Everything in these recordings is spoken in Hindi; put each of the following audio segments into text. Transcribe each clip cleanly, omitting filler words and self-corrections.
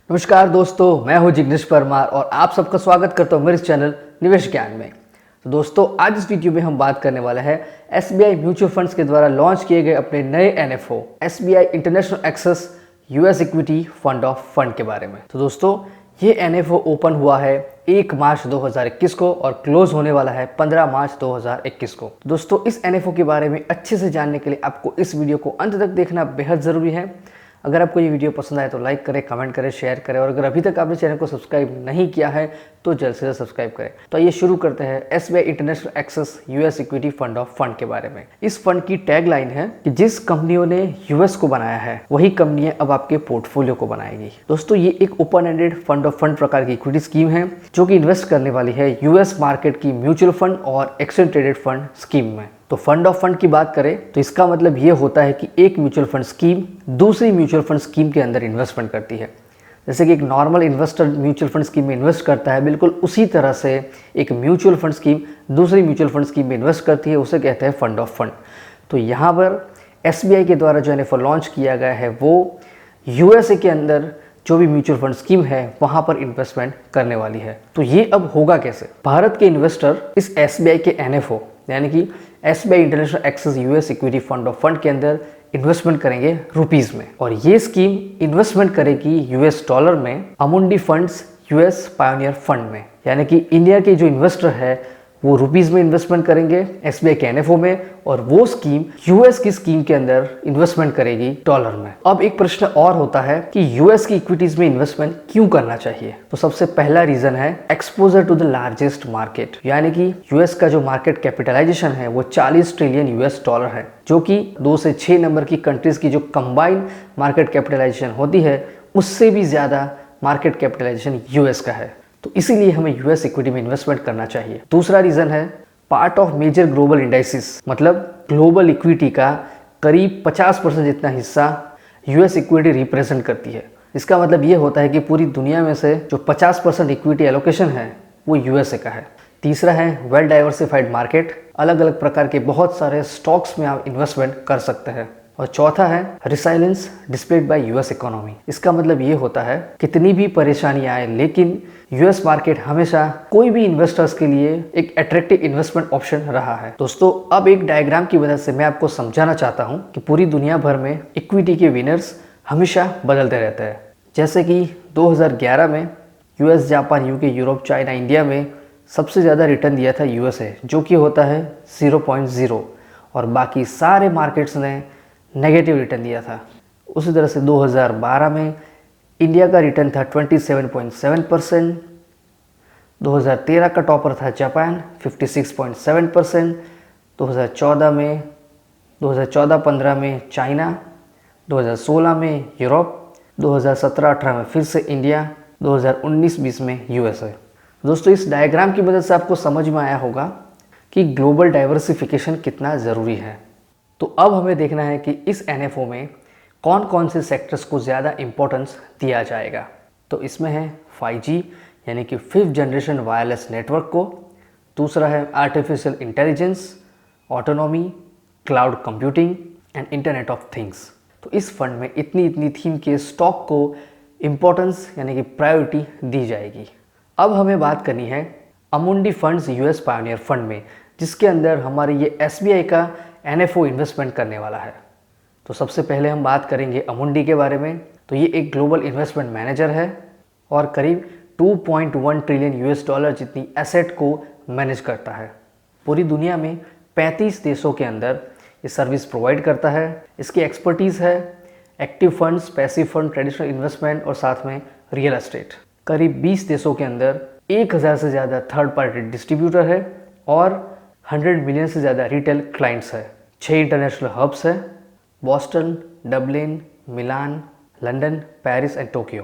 नमस्कार दोस्तों, मैं हूं जिग्नेश परमार और आप सबका स्वागत करता हूं मेरे इस चैनल निवेश ज्ञान में। तो दोस्तों, आज इस वीडियो में हम बात करने वाले हैं एसबीआई म्यूचुअल फंड्स के द्वारा लॉन्च किए गए अपने नए NFO SBI international access US equity fund of fund के बारे में। तो दोस्तों, ये एनएफओ ओपन हुआ है 1 मार्च 2021 को और क्लोज होने वाला है 15 मार्च 2021 को। दोस्तों, इस एनएफओ के बारे में अच्छे से जानने के लिए आपको इस वीडियो को अंत तक देखना बेहद ज़रूरी है। अगर आपको ये वीडियो पसंद आए तो लाइक करें, कमेंट करें, शेयर करें और अगर अभी तक आपने चैनल को सब्सक्राइब नहीं किया है तो जल्द से जल्द सब्सक्राइब करें। तो आइए शुरू करते हैं SBI international access US equity fund of fund के बारे में। इस फंड की टैगलाइन है कि जिस कंपनियों ने यूएस को बनाया है वही कंपनियां अब आपके पोर्टफोलियो को बनाएगी। दोस्तों, ये एक open ended fund of fund प्रकार की इक्विटी स्कीम है जो कि इन्वेस्ट करने वाली है यूएस मार्केट की म्यूचुअल फंड और एक्सचेंज ट्रेडेड फंड स्कीम में। तो फंड ऑफ फंड की बात करें तो इसका मतलब ये होता है कि एक म्यूचुअल फंड स्कीम दूसरी म्यूचुअल फंड स्कीम के अंदर इन्वेस्टमेंट करती है। जैसे कि एक normal investor mutual fund scheme में इन्वेस्ट करता है, बिल्कुल उसी तरह से एक म्यूचुअल फंड स्कीम दूसरी म्यूचुअल फंड स्कीम में इन्वेस्ट करती है, उसे कहते हैं फंड ऑफ फंड। तो यहाँ पर एसबीआई के द्वारा जो एनएफओ लॉन्च किया गया है वो यूएसए के अंदर जो भी म्यूचुअल फंड स्कीम है वहां पर इन्वेस्टमेंट करने वाली है। तो ये अब होगा कैसे? भारत के इन्वेस्टर इस एसबीआई के एनएफओ यानी कि SBI international access US equity fund of fund के अंदर इन्वेस्टमेंट करेंगे रुपीस में और ये स्कीम इन्वेस्टमेंट करेगी यूएस डॉलर में Amundi funds US Pioneer fund में। यानी कि इंडिया के जो इन्वेस्टर है वो रुपीस में इन्वेस्टमेंट करेंगे एसबीआई के एनएफओ में और वो स्कीम यूएस की स्कीम के अंदर इन्वेस्टमेंट करेगी डॉलर में। अब एक प्रश्न और होता है कि यूएस की इक्विटीज में इन्वेस्टमेंट क्यों करना चाहिए? तो सबसे पहला रीजन है exposure to the largest market, यानी कि यूएस का जो मार्केट कैपिटलाइजेशन है वो 40 ट्रिलियन यूएस डॉलर है, जो कि 2 से 6 नंबर की कंट्रीज की जो कंबाइंड मार्केट कैपिटलाइजेशन होती है उससे भी ज्यादा मार्केट कैपिटलाइजेशन यूएस का है। तो इसीलिए हमें यूएस इक्विटी में इन्वेस्टमेंट करना चाहिए। दूसरा रीजन है part of major global indices, मतलब ग्लोबल इक्विटी का करीब 50% जितना हिस्सा यूएस इक्विटी रिप्रेजेंट करती है। इसका मतलब ये होता है कि पूरी दुनिया में से जो 50% इक्विटी एलोकेशन है वो यूएसए का है। तीसरा है वेल डाइवर्सिफाइड मार्केट, अलग अलग प्रकार के बहुत सारे स्टॉक्स में आप इन्वेस्टमेंट कर सकते हैं। और चौथा है resilience displayed bye US economy. इसका मतलब ये होता है कितनी भी परेशानी आए लेकिन यूएस मार्केट हमेशा कोई भी इन्वेस्टर्स के लिए एक अट्रैक्टिव इन्वेस्टमेंट ऑप्शन रहा है। दोस्तों, अब एक डायग्राम की वजह से मैं आपको समझाना चाहता हूँ कि पूरी दुनिया भर में इक्विटी के विनर्स हमेशा बदलते रहते हैं। जैसे कि 2011 में US, Japan, UK, Europe, China, India में सबसे ज़्यादा रिटर्न दिया था यूएसए, जो कि होता है 0.0 और बाकी सारे मार्केट्स ने नेगेटिव रिटर्न दिया था। उसी तरह से 2012 में इंडिया का रिटर्न था 27.7%, 2013 का टॉपर था जापान 56.7%, 2014-15 में चाइना, 2016 में यूरोप, 2017-18 में फिर से इंडिया, 2019-20 में यूएसए। दोस्तों, इस डायग्राम की मदद से आपको समझ में आया होगा कि ग्लोबल डाइवर्सिफिकेशन कितना ज़रूरी है। तो अब हमें देखना है कि इस एनएफओ में कौन कौन से सेक्टर्स को ज़्यादा इम्पोर्टेंस दिया जाएगा। तो इसमें है 5G यानी कि 5th जनरेशन वायरलेस नेटवर्क को, दूसरा है artificial intelligence, autonomy, cloud computing and internet of things. तो इस फंड में इतनी थीम के स्टॉक को इम्पोर्टेंस यानी कि प्रायोरिटी दी जाएगी। अब हमें बात करनी है अमुंडी फंड्स यूएस पायोनियर फंड में, जिसके अंदर हमारे ये एसबीआई का एनएफओ इन्वेस्टमेंट करने वाला है। तो सबसे पहले हम बात करेंगे अमुंडी के बारे में। तो ये एक ग्लोबल इन्वेस्टमेंट मैनेजर है और करीब 2.1 ट्रिलियन यूएस डॉलर जितनी एसेट को मैनेज करता है। पूरी दुनिया में 35 देशों के अंदर ये सर्विस प्रोवाइड करता है। इसकी एक्सपर्टीज़ है active funds, passive fund, traditional investment और साथ में रियल एस्टेट। करीब 20 देशों के अंदर 1000 से ज़्यादा थर्ड पार्टी डिस्ट्रीब्यूटर है और 100 मिलियन से ज़्यादा रिटेल क्लाइंट्स है। 6 इंटरनेशनल हब्स है, Boston, Dublin, Milan, London, Paris and Tokyo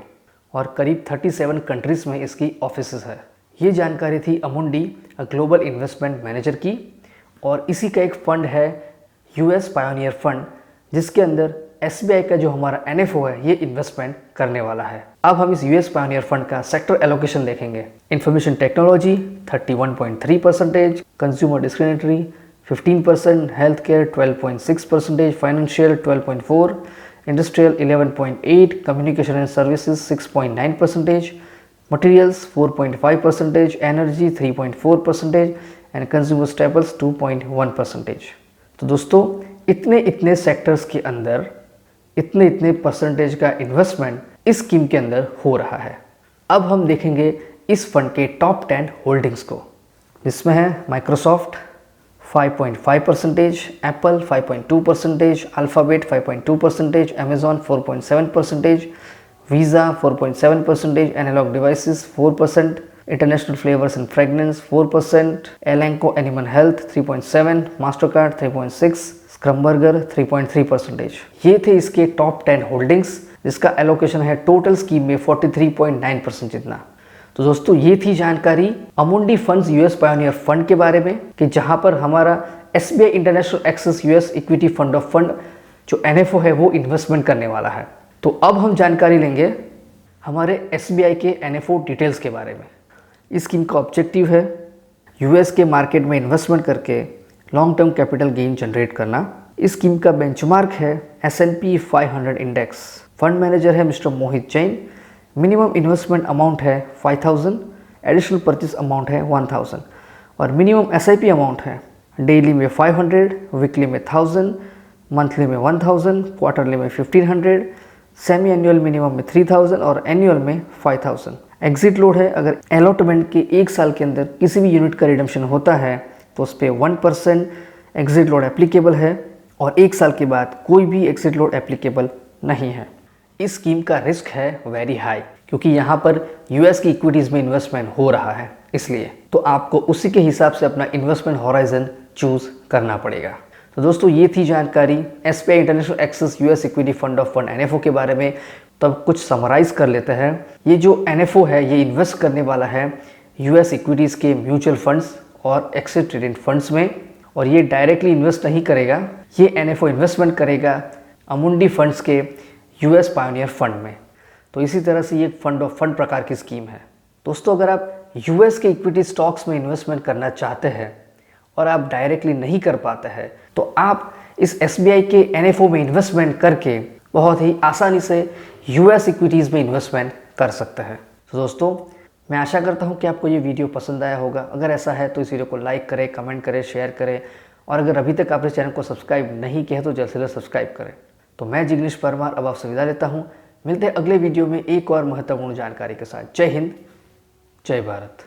और करीब 37 कंट्रीज़ में इसकी ऑफिसेज है। ये जानकारी थी अमुंडी ग्लोबल इन्वेस्टमेंट मैनेजर की और इसी का एक फंड है यूएस पायोनियर फंड, जिसके अंदर एसबीआई का जो हमारा एनएफओ है ये इन्वेस्टमेंट करने वाला है। अब हम इस यूएस पायोनियर फंड का सेक्टर एलोकेशन देखेंगे। Information technology 31.3%, consumer discriminatory 15%, health care 12.6%, financial 12.4%, industrial 11.8, communication and services 6.9%, materials 4.5%, energy 3.4% and consumer staples 2.1%। तो दोस्तों इतने सेक्टर्स के अंदर इतने परसेंटेज का इन्वेस्टमेंट इस स्कीम के अंदर हो रहा है। अब हम देखेंगे इस फंड के टॉप 10 होल्डिंग्स को, जिसमें है Microsoft 5.5%, Apple 5.2%, Alphabet 5.2%, Amazon 4.7%, Visa 4.7%, Analog Devices 4%, International Flavors and Fragrances 4%, Elanco Animal Health 3.7, Mastercard 3.6, Schlumberger 3.3%। ये थे इसके टॉप 10 होल्डिंग्स, जिसका एलोकेशन है टोटल स्कीम में 43.9% जितना। तो दोस्तों ये थी जानकारी Amundi funds US Pioneer Fund के बारे में, कि जहां पर हमारा SBI international access US equity fund of Fund जो एनएफओ है वो इन्वेस्टमेंट करने वाला है। तो अब हम जानकारी लेंगे हमारे एसबीआई के एनएफओ डिटेल्स के बारे में। इस स्कीम का ऑब्जेक्टिव है यूएस के मार्केट में इन्वेस्टमेंट करके long term capital gain generate करना। इस स्कीम का बेंचमार्क है S&P 500 इंडेक्स। फंड मैनेजर है मिस्टर मोहित जैन। मिनिमम इन्वेस्टमेंट अमाउंट है 5000, एडिशनल परचेस अमाउंट है 1000 और मिनिमम SIP अमाउंट है डेली में 500, वीकली में 1000, मंथली में 1000, क्वार्टरली में 1500, सेमी एनुअल मिनिमम में 3000 और एनुअल में 5000। एग्जिट लोड है, अगर अलॉटमेंट के 1 साल के अंदर किसी भी यूनिट का रिडम्पशन होता है तो उस पर 1% एग्जिट लोड एप्लीकेबल है और 1 साल के बाद कोई भी एग्जिट लोड एप्लीकेबल नहीं है। इस स्कीम का रिस्क है वेरी हाई, क्योंकि यहाँ पर यूएस की इक्विटीज़ में इन्वेस्टमेंट हो रहा है, इसलिए तो आपको उसी के हिसाब से अपना इन्वेस्टमेंट हॉराइजन चूज करना पड़ेगा। तो दोस्तों ये थी जानकारी SBI international access US equity fund of fund NFO के बारे में। तो अब कुछ समराइज कर लेते हैं। ये जो एनएफओ है ये इन्वेस्ट करने वाला है यूएस इक्विटीज़ के म्यूचुअल फंड्स और एक्सेस ट्रेडेड फंड्स में, और ये डायरेक्टली इन्वेस्ट नहीं करेगा। ये एनएफओ इन्वेस्टमेंट करेगा अमुंडी फंड्स के यूएस पायोनियर फंड में। तो इसी तरह से ये फंड ऑफ फंड प्रकार की स्कीम है। दोस्तों अगर आप यूएस के इक्विटी स्टॉक्स में इन्वेस्टमेंट करना चाहते हैं और आप डायरेक्टली नहीं कर पाते हैं, तो आप इस एसबीआई के एनएफओ में इन्वेस्टमेंट करके बहुत ही आसानी से यूएस इक्विटीज़ में इन्वेस्टमेंट कर सकते हैं। तो दोस्तों मैं आशा करता हूं कि आपको ये वीडियो पसंद आया होगा। अगर ऐसा है तो इस वीडियो को लाइक करें, कमेंट करें, शेयर करें, और अगर अभी तक आपने चैनल को सब्सक्राइब नहीं किया है तो जल्द से जल्द सब्सक्राइब करें। तो मैं जिग्नेश परमार अब आपसे विदा लेता हूँ। मिलते हैं अगले वीडियो में एक और महत्वपूर्ण जानकारी के साथ। जय हिंद, जय भारत।